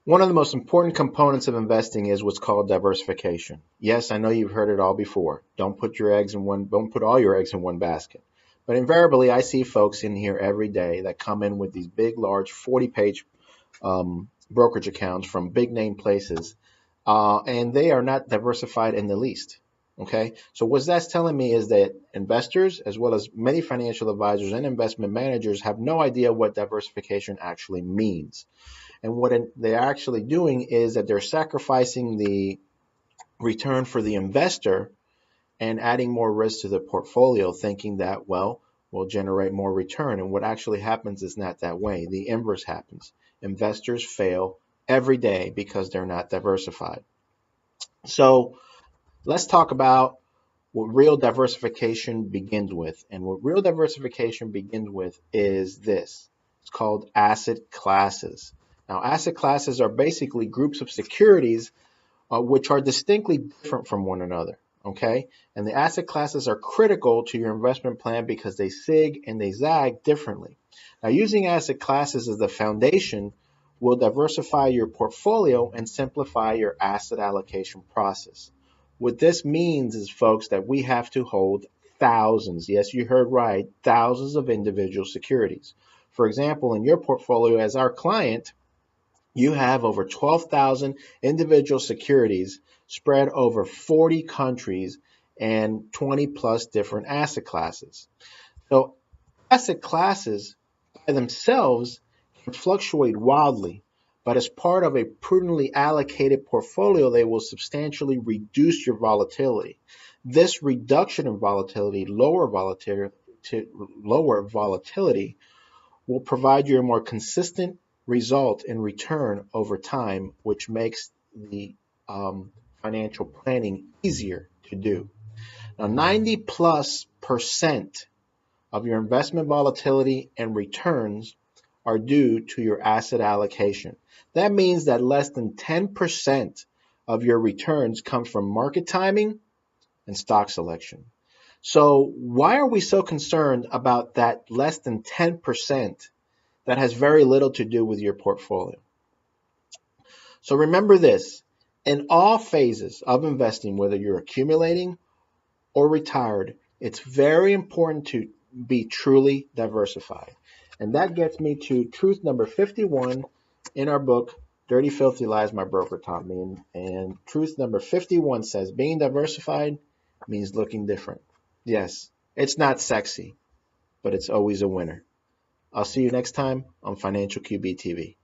One of the most important components of investing is what's called diversification. Yes, I know you've heard it all before. Don't put all your eggs in one basket. But invariably, I see folks in here every day that come in with these big, large 40-page brokerage accounts from big name places, and they are not diversified in the least. Okay, so what that's telling me is that investors, as well as many financial advisors and investment managers, have no idea what diversification actually means. And what they're actually doing is that they're sacrificing the return for the investor and adding more risk to the portfolio, thinking that, well, will generate more return. And what actually happens is not that way. The inverse happens. Investors fail every day because they're not diversified. So let's talk about what real diversification begins with. And what real diversification begins with is this. It's called asset classes. Now, asset classes are basically groups of securities which are distinctly different from one another, okay? And the asset classes are critical to your investment plan because they zig and they zag differently. Now, using asset classes as the foundation will diversify your portfolio and simplify your asset allocation process. What this means is, folks, that we have to hold thousands, yes, you heard right, thousands of individual securities. For example, in your portfolio as our client, you have over 12,000 individual securities spread over 40 countries and 20 plus different asset classes. So asset classes by themselves can fluctuate wildly, but as part of a prudently allocated portfolio, they will substantially reduce your volatility. This reduction in volatility, lower volatility, will provide you a more consistent result in return over time, which makes the financial planning easier to do. Now, 90+% of your investment volatility and returns are due to your asset allocation. That means that less than 10% of your returns come from market timing and stock selection. So why are we so concerned about that less than 10% that has very little to do with your portfolio? So remember this, in all phases of investing, whether you're accumulating or retired, it's very important to be truly diversified. And that gets me to truth number 51 in our book, Dirty Filthy Lies My Broker Taught Me. And truth number 51 says, being diversified means looking different. Yes, it's not sexy, but it's always a winner. I'll see you next time on Financial QB TV.